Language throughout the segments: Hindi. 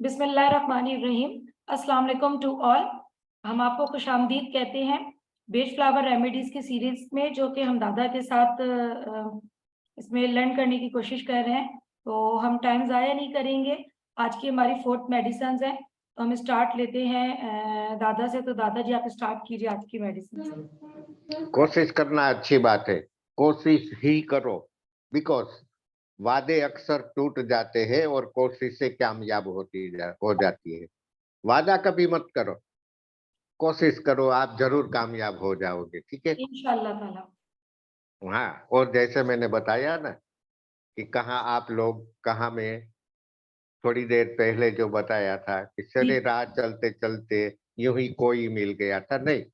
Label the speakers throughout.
Speaker 1: बिस्मिल्लाहिर्रहमानिर्रहीम। अस्सलाम वालेकुम टू ऑल। हम आपको खुशामदीद कहते हैं बेज फ्लावर रेमेडीज की सीरीज में, जो कि हम दादा के साथ इसमें लर्न करने की कोशिश कर रहे हैं। तो हम टाइम ज़ाया नहीं करेंगे। आज की हमारी फोर्थ मेडिसिन है, तो हम स्टार्ट लेते हैं दादा से। तो दादा जी, आप स्टार्ट कीजिए आज की मेडिसिन से।
Speaker 2: कोशिश करना अच्छी बात है। कोशिश ही करो, बिकॉज वादे अक्सर टूट जाते हैं और कोशिशें कामयाब हो जाती है। वादा कभी मत करो, कोशिश करो, आप जरूर कामयाब हो जाओगे। ठीक है।
Speaker 1: इंशाल्लाह ताला।
Speaker 2: हाँ, और जैसे मैंने बताया ना कि कहाँ आप लोग, कहाँ में थोड़ी देर पहले जो बताया था कि
Speaker 1: जी,
Speaker 2: सरे राह चलते चलते यूं ही कोई मिल गया था, नहीं,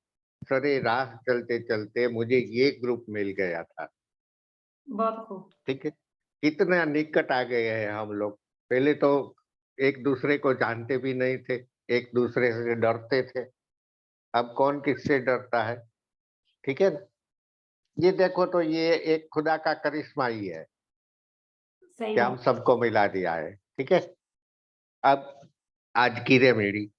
Speaker 2: सरे राह चलते चलते मुझे ये ग्रुप मिल गया था।
Speaker 1: बहुत खूब।
Speaker 2: ठीक है। कितना निकट आ गए हैं हम लोग। पहले तो एक दूसरे को जानते भी नहीं थे, एक दूसरे से डरते थे। अब कौन किससे डरता है। ठीक है ना। ये देखो, तो ये एक खुदा का करिश्मा ही है
Speaker 1: सही
Speaker 2: कि हम
Speaker 1: बात।
Speaker 2: सबको मिला दिया है। ठीक है। अब आज की रेमेडी,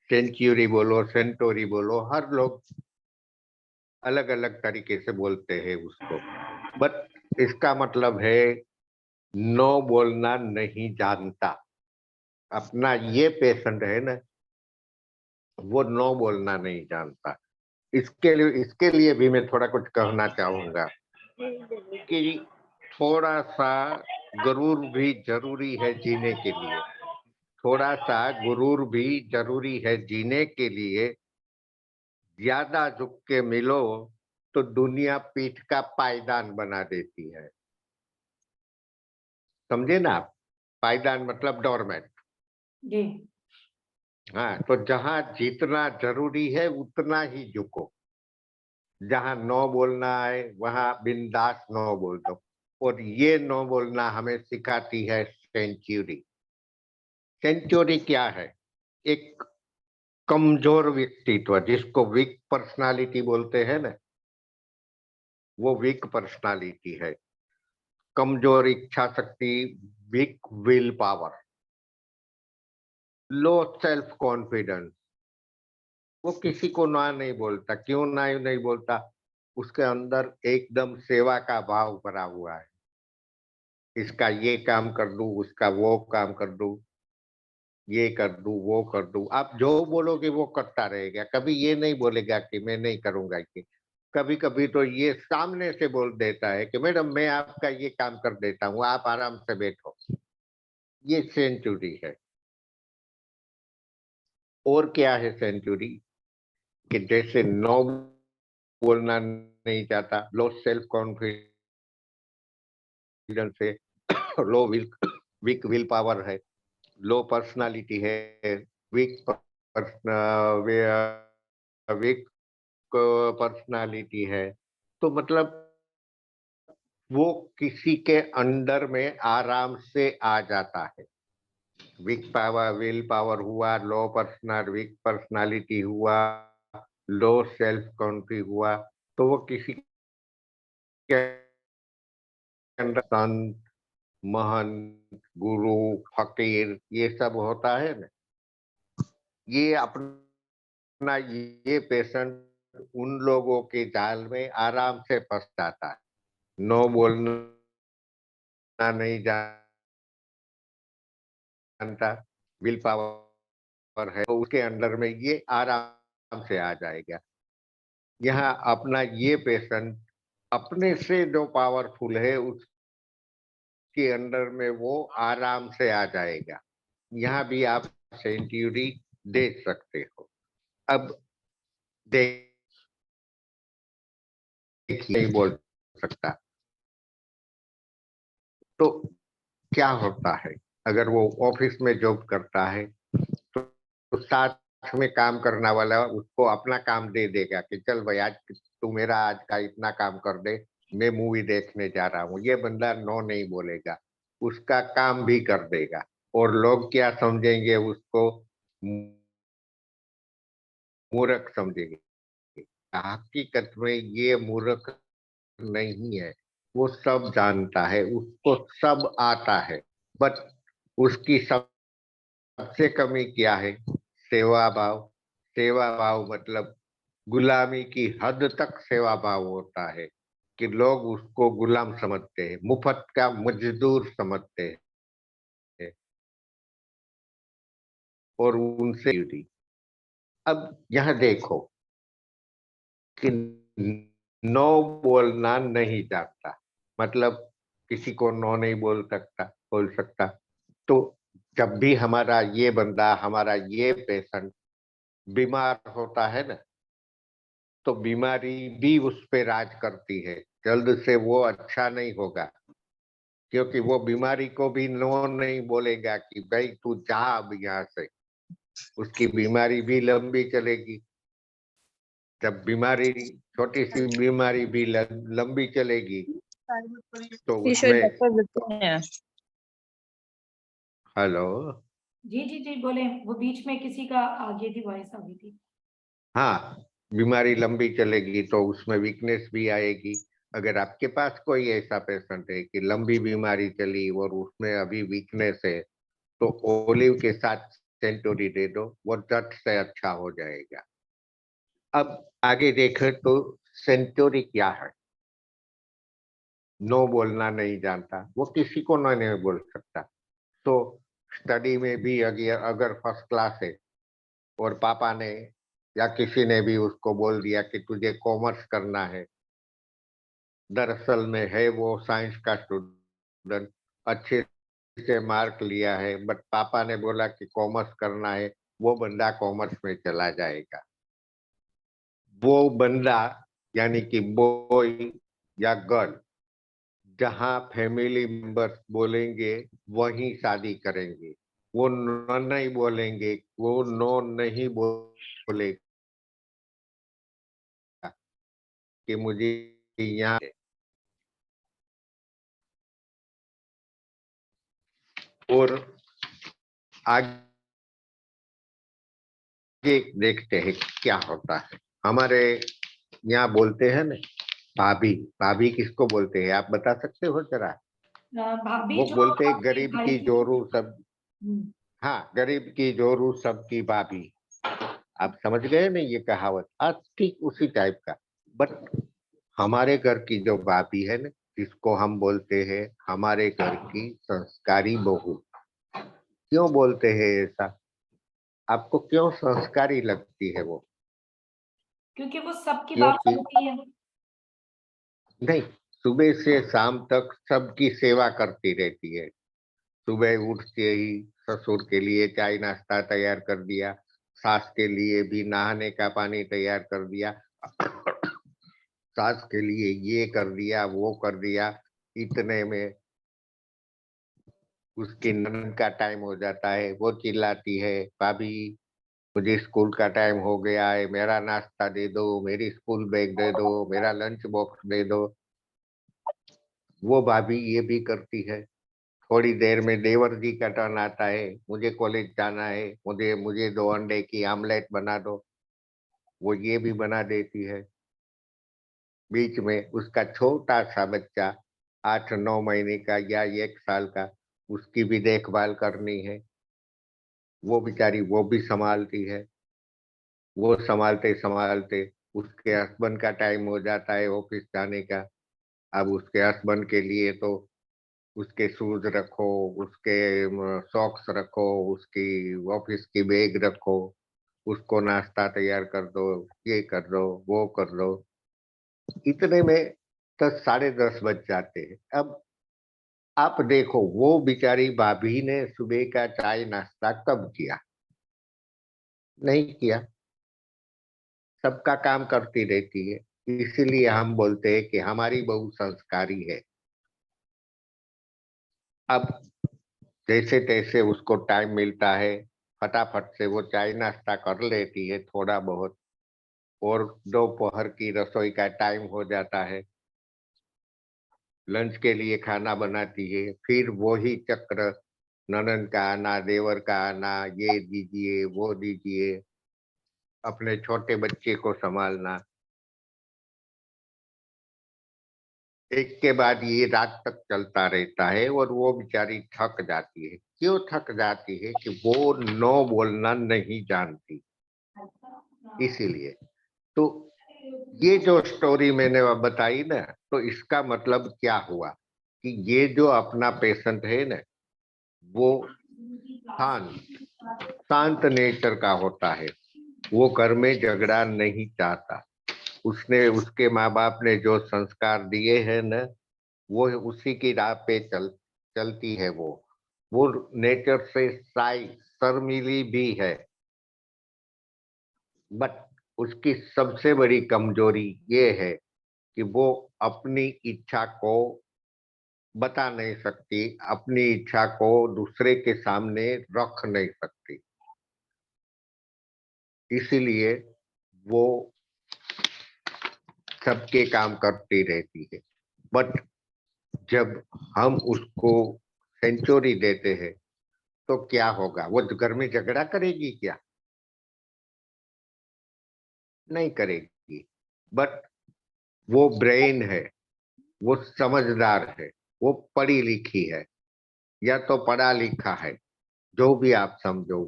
Speaker 2: सेंचुरी बोलो, सेंटोरी बोलो, हर लोग अलग अलग तरीके से बोलते हैं उसको। बट इसका मतलब है नो बोलना नहीं जानता। अपना ये पेशेंट है ना, वो नो बोलना नहीं जानता। इसके लिए भी मैं थोड़ा कुछ कहना चाहूंगा कि थोड़ा सा गुरूर भी जरूरी है जीने के लिए। थोड़ा सा गुरूर भी जरूरी है जीने के लिए। ज्यादा झुक के मिलो तो दुनिया पीठ का पायदान बना देती है। समझे ना आप। पायदान मतलब डोरमेट।
Speaker 1: जी,
Speaker 2: हाँ, तो जहां जितना जरूरी है उतना ही झुको। जहां नो बोलना है वहां बिंदास नो बोल दो। और ये नो बोलना हमें सिखाती है सेंचुरी। सेंचुरी क्या है? एक कमजोर व्यक्तित्व, जिसको वीक पर्सनालिटी बोलते हैं ना, वो वीक पर्सनालिटी है। कमजोर इच्छा शक्ति, weak will power, low self confidence. वो किसी को ना नहीं बोलता। क्यों ना नहीं बोलता? उसके अंदर एकदम सेवा का भाव भरा हुआ है। इसका ये काम कर दूं, उसका वो काम कर दूं, ये कर दूं, वो कर दूं। आप जो बोलोगे वो करता रहेगा। कभी ये नहीं बोलेगा कि मैं नहीं करूंगा ये। कभी कभी तो ये सामने से बोल देता है कि मैडम मैं आपका ये काम कर देता हूँ, आप आराम से बैठो। ये सेंचुरी है। और क्या है सेंचुरी? कि जैसे नो बोलना नहीं चाहता, लो सेल्फ कॉन्फिडेंस है, लो विल, वीक विल पावर है, लो पर्सनालिटी है, वीक वीक पर्सनालिटी है। तो मतलब वो किसी के अंडर में आराम से आ जाता है। वीक पावर, विल पावर हुआ, लो पर्सनल वीक पर्सनालिटी हुआ, लो सेल्फ कॉन्फिडेंस हुआ, तो वो किसी के अंदर संत, महंत, गुरु, फकीर, ये सब होता है ना। ये अपना ये पेशेंट उन लोगों के जाल में आराम से फंस जाता है। नो बोलना नहीं जानता, विल पावर है, तो उसके अंडर में ये आराम से आ जाएगा। यहाँ अपना ये पेशेंट अपने से जो पावरफुल है उसके अंडर में वो आराम से आ जाएगा। यहाँ भी आप सेंचुरी देख सकते हो। अब नहीं बोल सकता तो क्या होता है? अगर वो ऑफिस में जॉब करता है तो साथ में काम करने वाला उसको अपना काम दे देगा कि चल भाई, आज तू मेरा आज का इतना काम कर दे, मैं मूवी देखने जा रहा हूँ। ये बंदा नो नहीं बोलेगा, उसका काम भी कर देगा। और लोग क्या समझेंगे? उसको मूर्ख समझेंगे। हकीकत में ये मूर्ख नहीं है। वो सब जानता है, उसको सब आता है। बट उसकी सबसे कमी क्या है? सेवा भाव। सेवा भाव मतलब गुलामी की हद तक सेवा भाव होता है कि लोग उसको गुलाम समझते हैं, मुफ्त का मजदूर समझते हैं और उनसे जुड़ी। अब यहाँ देखो कि नो बोलना नहीं जानता, मतलब किसी को नो नहीं बोल सकता। तो जब भी हमारा ये बंदा, हमारा ये पेशेंट बीमार होता है ना, तो बीमारी भी उस पे राज करती है। जल्द से वो अच्छा नहीं होगा, क्योंकि वो बीमारी को भी नो नहीं बोलेगा कि भाई तू जा अब यहाँ से। उसकी बीमारी भी लंबी चलेगी। जब बीमारी, छोटी सी बीमारी भी लंबी चलेगी तो
Speaker 3: ईश्वर
Speaker 2: उसमें।
Speaker 3: डॉक्टर बोलते हैं।
Speaker 2: हेलो।
Speaker 1: जी जी जी बोले, वो बीच में किसी का आ गई थी, वॉइस आ गई थी।
Speaker 2: हाँ, बीमारी लंबी चलेगी तो उसमें वीकनेस भी आएगी। अगर आपके पास कोई ऐसा पेशेंट है कि लंबी बीमारी चली और उसमें अभी वीकनेस है, तो ओलिव के साथ सेंटोरी दे दो, वो झट से अच्छा हो जाएगा। अब आगे देखें तो सेंचुरी क्या है? नो बोलना नहीं जानता, वो किसी को नो नहीं बोल सकता। तो स्टडी में भी अगर अगर फर्स्ट क्लास है और पापा ने या किसी ने भी उसको बोल दिया कि तुझे कॉमर्स करना है, दरअसल में है वो साइंस का स्टूडेंट, अच्छे से मार्क लिया है, बट पापा ने बोला कि कॉमर्स करना है, वो बंदा कॉमर्स में चला जाएगा। वो बंदा यानी कि बॉय या गर्ल जहाँ फैमिली मेंबर्स बोलेंगे वहीं शादी करेंगे। वो नो नहीं बोलेंगे, वो नो नहीं बोलेगा कि मुझे यहाँ। और आगे देखते हैं क्या होता है। हमारे यहाँ बोलते हैं ना भाभी। भाभी किसको बोलते हैं आप बता सकते हो जरा?
Speaker 1: भाभी
Speaker 2: वो
Speaker 1: जो
Speaker 2: बोलते हैं
Speaker 1: आपके
Speaker 2: गरीब
Speaker 1: भाई
Speaker 2: की
Speaker 1: की।
Speaker 2: जोरू सब।
Speaker 1: हम्म,
Speaker 2: हाँ, गरीब की जोरू सबकी भाभी। आप समझ गए ना ये कहावत? आज ठीक उसी टाइप का। बट हमारे घर की जो भाभी है ना, जिसको हम बोलते हैं हमारे घर की संस्कारी बहू। क्यों बोलते हैं ऐसा? आपको क्यों संस्कारी लगती है वो?
Speaker 1: क्योंकि वो सबकी बात
Speaker 2: क्योंकि
Speaker 1: सुनती है।
Speaker 2: नहीं, सुबह से शाम तक सबकी सेवा करती रहती है। सुबह उठते ही ससुर के लिए चाय नाश्ता तैयार कर दिया, सास के लिए भी नहाने का पानी तैयार कर दिया, सास के लिए ये कर दिया वो कर दिया। इतने में उसकी ननद का टाइम हो जाता है, वो चिल्लाती है, भाभी मुझे स्कूल का टाइम हो गया है, मेरा नाश्ता दे दो, मेरी स्कूल बैग दे दो, मेरा लंच बॉक्स दे दो। वो भाभी ये भी करती है। थोड़ी देर में देवर जी का टर्न आता है, मुझे कॉलेज जाना है, मुझे मुझे 2 अंडे की आमलेट बना दो। वो ये भी बना देती है। बीच में उसका छोटा सा बच्चा 8-9 महीने का या 1 साल का, उसकी भी देखभाल करनी है। वो बेचारी वो भी संभालती है। वो संभालते संभालते उसके हस्बैंड का टाइम हो जाता है ऑफिस जाने का। अब उसके हस्बैंड के लिए तो उसके शूज रखो, उसके सॉक्स रखो, उसकी ऑफिस की बैग रखो, उसको नाश्ता तैयार कर दो, ये कर दो वो कर दो। इतने में 10 साढ़े 10 बज जाते हैं। अब आप देखो वो बेचारी भाभी ने सुबह का चाय नाश्ता कब किया? नहीं किया। सबका काम करती रहती है। इसीलिए हम बोलते हैं कि हमारी बहू संस्कारी है। अब जैसे तैसे उसको टाइम मिलता है, फटाफट से वो चाय नाश्ता कर लेती है थोड़ा बहुत, और दोपहर की रसोई का टाइम हो जाता है, लंच के लिए खाना बनाती है। फिर वही चक्र, ननद का आना, देवर का आना, ये दीजिए वो दीजिए, अपने छोटे बच्चे को संभालना। एक के बाद ये रात तक चलता रहता है और वो बेचारी थक जाती है। क्यों थक जाती है? कि वो नो बोलना नहीं जानती, इसीलिए। तो ये जो स्टोरी मैंने बताई ना, तो इसका मतलब क्या हुआ कि ये जो अपना पेशेंट है ना, वो शांत शांत नेचर का होता है। वो घर में झगड़ा नहीं चाहता। उसने, उसके माँ बाप ने जो संस्कार दिए हैं ना, वो उसी की राह पे चलती है। वो नेचर से शाय शर्मीली भी है, बट उसकी सबसे बड़ी कमजोरी ये है कि वो अपनी इच्छा को बता नहीं सकती, अपनी इच्छा को दूसरे के सामने रख नहीं सकती, इसीलिए वो सबके काम करती रहती है। बट जब हम उसको सेंचुरी देते हैं तो क्या होगा? वो घर में झगड़ा करेगी क्या? नहीं करेगी। बट वो ब्रेन है, वो समझदार है, वो पढ़ी लिखी है, या तो पढ़ा लिखा है, जो भी आप समझो।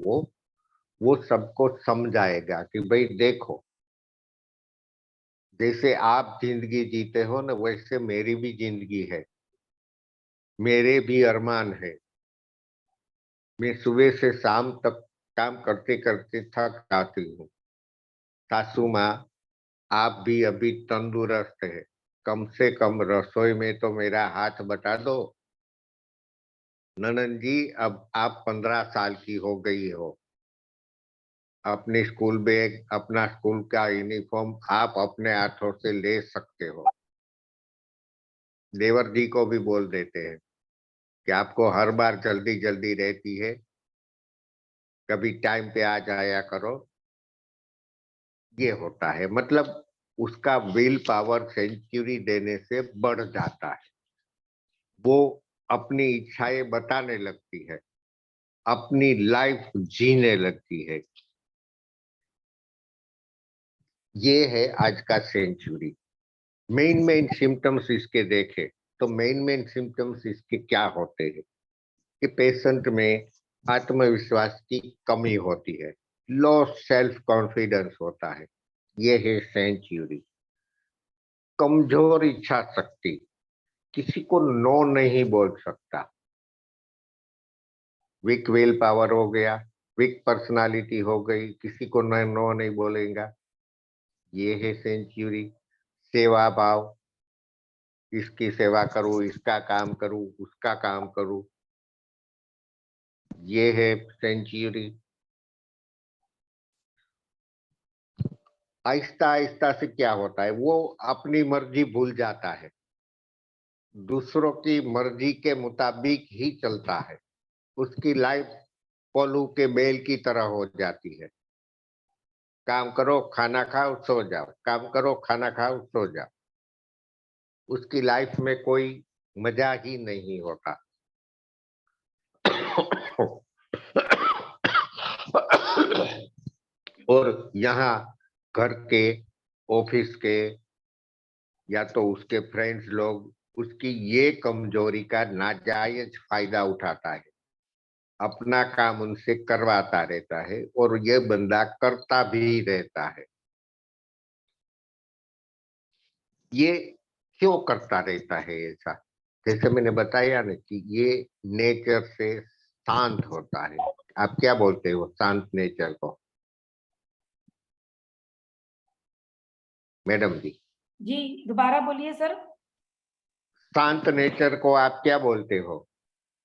Speaker 2: वो सबको समझाएगा कि भाई देखो, जैसे आप जिंदगी जीते हो ना, वैसे मेरी भी जिंदगी है, मेरे भी अरमान है। मैं सुबह से शाम तक काम करते करते थक जाती हूँ। सासू माँ, आप भी अभी तंदुरुस्त है, कम से कम रसोई में तो मेरा हाथ बटा दो। ननद जी, अब आप 15 साल की हो गई हो, अपनी स्कूल बैग, अपना स्कूल का यूनिफॉर्म आप अपने हाथों से ले सकते हो। देवर जी को भी बोल देते हैं कि आपको हर बार जल्दी जल्दी रहती है, कभी टाइम पे आ जाया करो। ये होता है, मतलब उसका विल पावर सेंचुरी देने से बढ़ जाता है। वो अपनी इच्छाएं बताने लगती है, अपनी लाइफ जीने लगती है। ये है आज का सेंचुरी। मेन सिम्टम्स इसके देखे तो मेन सिम्टम्स इसके क्या होते हैं कि पेशेंट में आत्मविश्वास की कमी होती है, लो सेल्फ कॉन्फिडेंस होता है। ये है सेंचुरी। कमजोर इच्छा शक्ति, किसी को नो नहीं बोल सकता। वीक विल पावर हो गया, वीक पर्सनालिटी हो गई, किसी को नो नहीं बोलेगा। ये है सेंचुरी। सेवा भाव, इसकी सेवा करूं, इसका काम करूं, उसका काम करूं, ये है सेंचुरी। आहिस्ता आहिस्ता से क्या होता है, वो अपनी मर्जी भूल जाता है, दूसरों की मर्जी के मुताबिक ही चलता है। उसकी लाइफ कोल्हू के बैल की तरह हो जाती है। काम करो, खाना खाओ, सो जाओ, काम करो, खाना खाओ, सो जाओ। उसकी लाइफ में कोई मजा ही नहीं होता। और यहाँ घर के, ऑफिस के, या तो उसके फ्रेंड्स लोग उसकी ये कमजोरी का नाजायज फायदा उठाता है, अपना काम उनसे करवाता रहता है और ये बंदा करता भी रहता है। ये क्यों करता रहता है ऐसा? जैसे मैंने बताया ना कि ये नेचर से शांत होता है। आप क्या बोलते हो शांत नेचर को, मैडम जी?
Speaker 1: जी दोबारा बोलिए सर।
Speaker 2: शांत नेचर को आप क्या बोलते हो?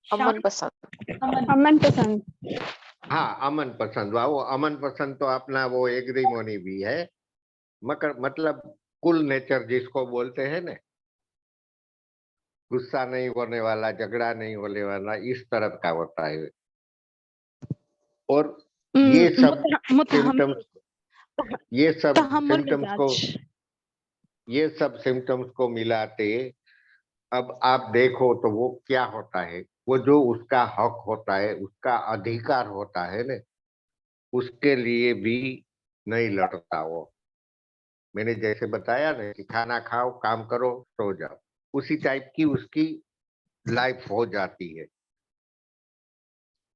Speaker 3: अमन पसंद।
Speaker 4: अमन पसंद।
Speaker 2: हाँ, अमन पसंद। वाह, वो अमन पसंद तो अपना वो एग्रीमोनी भी है, मगर मतलब कुल नेचर जिसको बोलते हैं ना, गुस्सा नहीं होने वाला, झगड़ा नहीं होने वाला, इस तरह का होता है। और ये सब
Speaker 4: मुतहम्मिल
Speaker 2: सिम्टम्स, ये सब
Speaker 4: तहम्मुल
Speaker 2: सिम्टम्स को,
Speaker 4: मिजाज।
Speaker 2: ये सब सिम्टम्स को मिलाते अब आप देखो तो वो क्या होता है, वो जो उसका हक होता है, उसका अधिकार होता है ना, उसके लिए भी नहीं लड़ता वो। मैंने जैसे बताया ना कि खाना खाओ, काम करो, सो जाओ, उसी टाइप की उसकी लाइफ हो जाती है।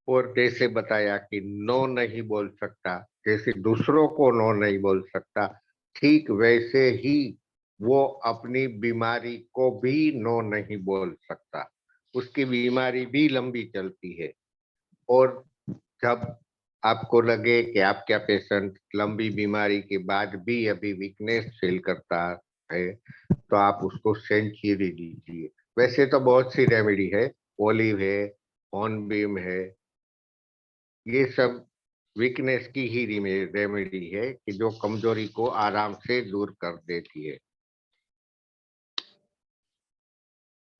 Speaker 2: और जैसे बताया कि नो नहीं बोल सकता, जैसे दूसरों को नो नहीं बोल सकता, ठीक वैसे ही वो अपनी बीमारी को भी नो नहीं बोल सकता। उसकी बीमारी भी लंबी चलती है। और जब आपको लगे कि आपका पेशेंट लंबी बीमारी के बाद भी अभी वीकनेस फील करता है, तो आप उसको सेंचुरी दीजिए। वैसे तो बहुत सी रेमेडी है, ओलिव है, हॉर्नबीम है, ये सब वीकनेस की ही रेमेडी है कि जो कमजोरी को आराम से दूर कर देती है।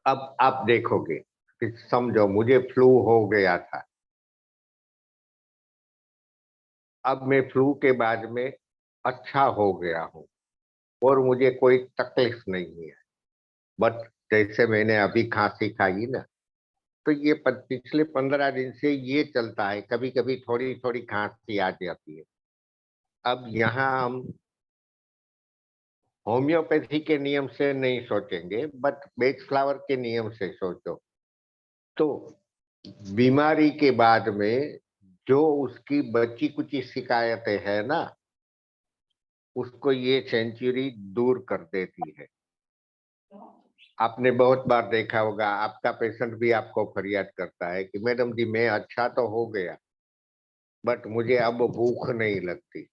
Speaker 2: अब आप देखोगे कि समझो मुझे फ्लू हो गया था, अब मैं फ्लू के बाद में अच्छा हो गया हूँ और मुझे कोई तकलीफ नहीं है। बट जैसे मैंने अभी खांसी खाई ना, तो ये पिछले 15 दिन से ये चलता है, कभी कभी थोड़ी थोड़ी खांसी आ जाती है। अब यहाँ हम होम्योपैथी के नियम से नहीं सोचेंगे, बट बेच फ्लावर के नियम से सोचो। तो बीमारी के बाद में जो उसकी बची कुची शिकायतें है ना, उसको ये सेंचुरी दूर कर देती है। आपने बहुत बार देखा होगा, आपका पेशेंट भी आपको फरियाद करता है कि मैडम जी मैं अच्छा तो हो गया, बट मुझे अब भूख नहीं लगती।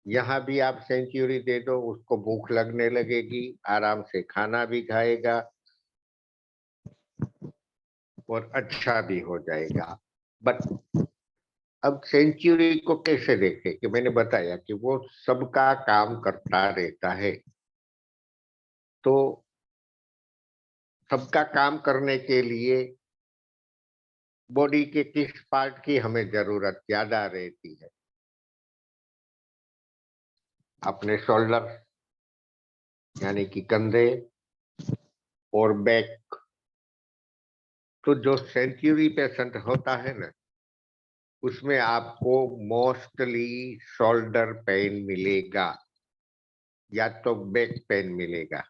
Speaker 2: यहाँ भी आप सेंचुरी दे दो, उसको भूख लगने लगेगी, आराम से खाना भी खाएगा और अच्छा भी हो जाएगा। बट अब सेंचुरी को कैसे देखें, कि मैंने बताया कि वो सबका काम करता रहता है। तो सबका काम करने के लिए बॉडी के किस पार्ट की हमें जरूरत ज्यादा रहती है? अपने शोल्डर यानी कि कंधे और बैक। तो जो सेंचुरी पेशेंट होता है ना, उसमें आपको मोस्टली शोल्डर पेन मिलेगा या तो बैक पेन मिलेगा।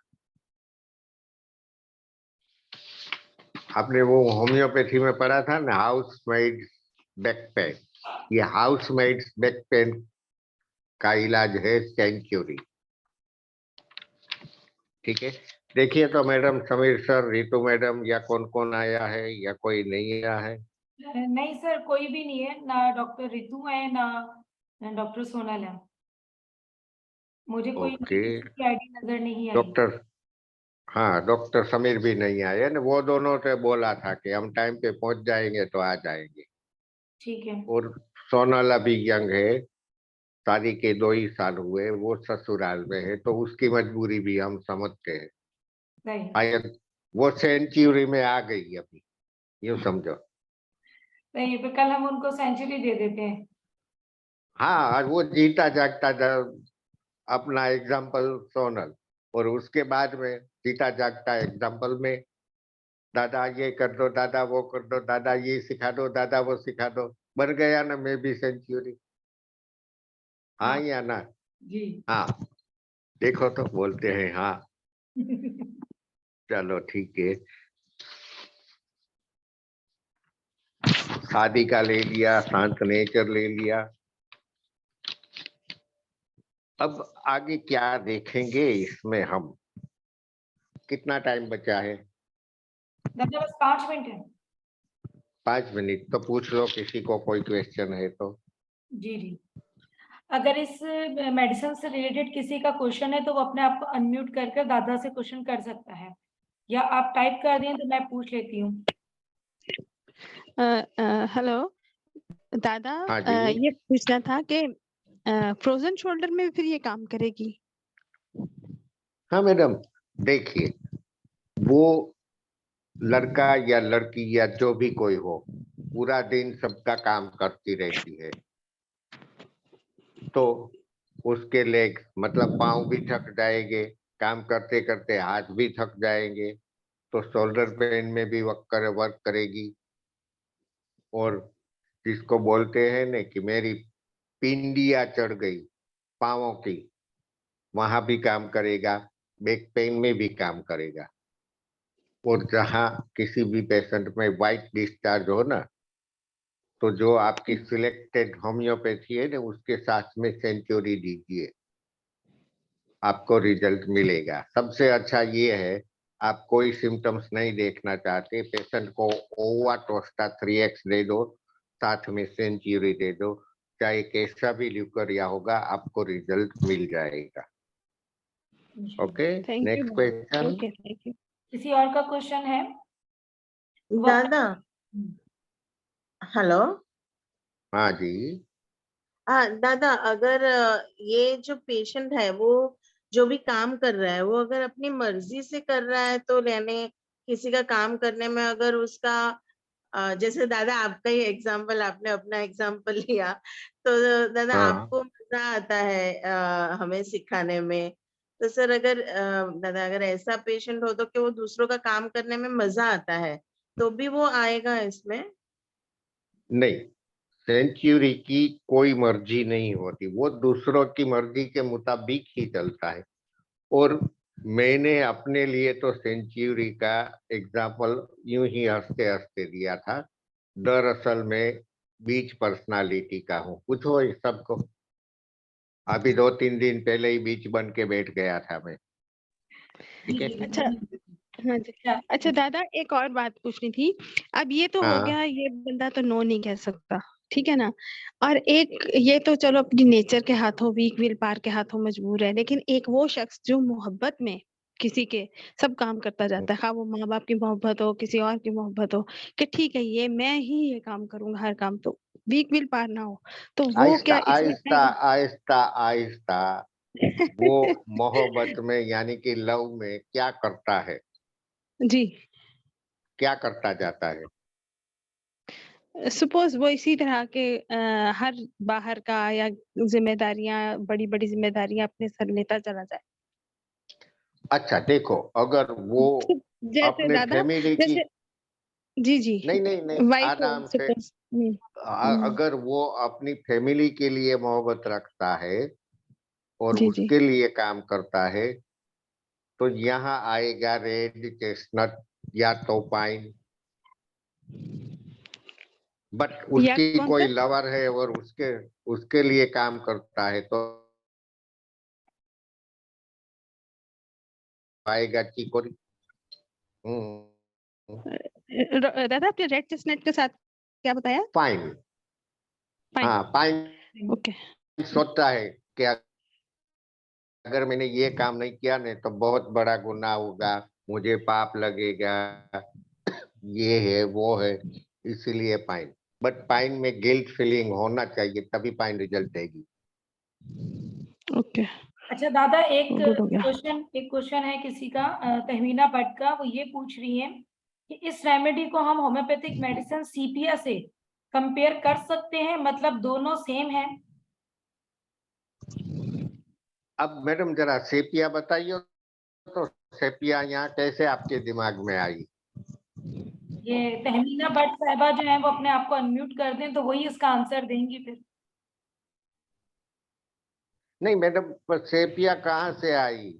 Speaker 2: आपने वो होम्योपैथी में पढ़ा था ना, हाउस मेड बैक पेन। ये हाउस मेड बैक पेन का इलाज है सेंचुरी। ठीक है, देखिए तो madam Sameer sir, Ritu madam, या कौन कौन आया है या कोई नहीं आया है?
Speaker 1: नहीं सर, कोई भी नहीं है, ना डॉक्टर रितु है ना डॉक्टर सोनल है। मुझे कोई
Speaker 2: ओके।
Speaker 1: आईडी नजर नहीं आई।
Speaker 2: डॉक्टर, हाँ डॉक्टर समीर भी नहीं आए ना, वो दोनों से बोला था कि हम टाइम पे पहुंच जाएंगे तो आ जाएंगे।
Speaker 1: ठीक है।
Speaker 2: और सोनल अभी यंग है, शादी के 2 ही साल हुए, वो ससुराल में है, तो उसकी मजबूरी भी हम समझते हैं।
Speaker 1: सही।
Speaker 2: शायद वो सेंचुरी में आ गई अभी, यूं समझो।
Speaker 1: सही, फिर कल हम उनको सेंचुरी दे देते हैं।
Speaker 2: हाँ, और वो जीता जागता अपना एग्जाम्पल सोनल, और उसके बाद में जीता जागता एग्जाम्पल में दादा ये कर दो, दादा वो कर दो, दादा ये सिखा दो, दादा वो सिखा दो। बन गया ना मैं भी सेंचुरी। हाँ
Speaker 1: हाँ
Speaker 2: या ना?
Speaker 1: जी।
Speaker 2: हाँ, देखो तो बोलते हैं हाँ। चलो ठीक है, शादी का ले लिया, शांत नेचर ले लिया। अब आगे क्या देखेंगे इसमें हम? कितना टाइम बचा है?
Speaker 1: दादा बस 5 मिनट है।
Speaker 2: 5 मिनट तो पूछ लो, किसी को कोई क्वेश्चन है तो।
Speaker 1: जी जी। अगर इस मेडिसिन से रिलेटेड किसी का क्वेश्चन है तो वो अपने आप को अनम्यूट कर दादा से क्वेश्चन कर सकता है, या आप टाइप कर दें तो मैं पूछ लेती हूँ।
Speaker 4: हेलो दादा,
Speaker 2: हाँ जी।
Speaker 4: ये पूछना था कि फ्रोजन शोल्डर में फिर ये काम करेगी?
Speaker 2: हाँ मैडम, देखिए, वो लड़का या लड़की या जो भी कोई हो, पूरा दिन सबका काम करती रहती है, तो उसके लेग मतलब पाँव भी थक जाएंगे, काम करते करते हाथ भी थक जाएंगे, तो शोल्डर पेन में भी वर्क करेगी। और जिसको बोलते हैं ना कि मेरी पिंडिया चढ़ गई पाँवों की, वहां भी काम करेगा, बैक पेन में भी काम करेगा। और जहाँ किसी भी पेशेंट में वाइट डिस्चार्ज हो ना, तो जो आपकी सिलेक्टेड होम्योपैथी है ना, उसके साथ में सेंचुरी दीजिए, आपको रिजल्ट मिलेगा। सबसे अच्छा ये है, आप कोई सिम्टम्स नहीं देखना चाहते, पेशेंट को ओवा टोस्टा 3x दे दो, साथ में सेंचुरी दे दो, चाहे कैसा भी ल्यूकेरिया होगा, आपको रिजल्ट मिल जाएगा। Okay,
Speaker 4: thank you
Speaker 2: next question.
Speaker 4: Okay thank you.
Speaker 1: किसी और का क्वेश्चन है?
Speaker 5: दादा, हेलो।
Speaker 2: हाँ जी।
Speaker 5: हाँ दादा, अगर ये जो पेशेंट है वो जो भी काम कर रहा है वो अगर अपनी मर्जी से कर रहा है, तो यानी किसी का काम करने में अगर उसका जैसे दादा आपका ही एग्जांपल, आपने अपना एग्जांपल लिया, तो दादा
Speaker 2: हाँ।
Speaker 5: आपको मजा आता है हमें सिखाने में, तो सर अगर दादा अगर ऐसा पेशेंट हो तो कि वो दूसरों का काम करने में मजा आता है, तो भी वो आएगा इसमें?
Speaker 2: नहीं, सेंचुरी की कोई मर्जी नहीं होती, वो दूसरों की मर्जी के मुताबिक ही चलता है। और मैंने अपने लिए तो सेंचुरी का एग्जाम्पल यूं ही हंसते हंसते दिया था। दरअसल मैं बीच पर्सनालिटी का हूँ, पूछो इस सबको। अभी 2-3 दिन पहले ही बीच बन के बैठ गया था मैं। ठीक है।
Speaker 4: अच्छा हाँ जी। अच्छा दादा, एक और बात पूछनी थी। अब ये तो हो
Speaker 2: हाँ।
Speaker 4: गया, ये बंदा तो नो नहीं कह सकता, ठीक है ना। और एक ये तो चलो अपनी नेचर के हाथों, वीक विल पावर के हाथों मजबूर है, लेकिन एक वो शख्स जो मोहब्बत में किसी के सब काम करता जाता है, हाँ वो माँ बाप की मोहब्बत हो, किसी और की मोहब्बत हो, कि ठीक है ये मैं ही ये काम करूंगा हर काम, तो वीक विल पावर ना हो, तो वो
Speaker 2: आहिस्ता
Speaker 4: क्या इसमें
Speaker 2: आहिस्ता आहिस्ता आहिस्ता वो मोहब्बत में यानी कि लव में क्या करता है,
Speaker 4: जी।
Speaker 2: क्या करता जाता है।
Speaker 4: सपोज वो इसी तरह के हर बाहर का या जिम्मेदारियां, बड़ी बड़ी जिम्मेदारियां अपने सर लेता चला जाए।
Speaker 2: अच्छा देखो, अगर वो
Speaker 4: जैसे
Speaker 2: अपने
Speaker 4: दादा,
Speaker 2: फैमिली की,
Speaker 4: जैसे जी जी,
Speaker 2: नहीं नहीं नहीं,
Speaker 4: वाइफ हो
Speaker 2: आराम से,
Speaker 4: सपोज।
Speaker 2: अगर वो अपनी फैमिली के लिए मोहब्बत रखता है और
Speaker 4: जी जी।
Speaker 2: उसके लिए काम करता है, तो यहाँ आएगा रेड चेस्टनट या तो पाइन। बट
Speaker 4: या
Speaker 2: उसकी
Speaker 4: कौन सा?
Speaker 2: कोई लवर है और उसके उसके लिए काम करता है, तो आएगा चिकोरी।
Speaker 4: दादा आपने रेड चेस्टनट के साथ क्या बताया?
Speaker 2: पाइन।
Speaker 4: फाइन।
Speaker 2: हाँ, पाइन
Speaker 4: ओके।
Speaker 2: सोचता है कि अगर मैंने ये काम नहीं किया नहीं तो बहुत बड़ा गुनाह होगा, मुझे पाप लगेगा, ये है वो है, इसीलिए पाइन। बट पाइन में गिल्ट फीलिंग होना चाहिए, तभी पाइन रिजल्ट देगी।
Speaker 4: ओके
Speaker 1: अच्छा दादा, एक
Speaker 4: गुड हो गया।
Speaker 1: क्वेश्चन है किसी का, तहमीना भट्ट का। वो ये पूछ रही है कि इस रेमेडी को हम होम्योपैथिक मेडिसिन सीपिया से कंपेयर कर सकते हैं, मतलब दोनों सेम है?
Speaker 2: अब मैडम जरा सेपिया बताइए, तो सेपिया यहाँ कैसे आपके दिमाग में आई?
Speaker 1: ये तहमीना भट्ट साहिबा जो है वो अपने आप को अनम्यूट कर दें तो वही इसका आंसर देंगी फिर।
Speaker 2: नहीं मैडम, पर सेपिया कहाँ से आई?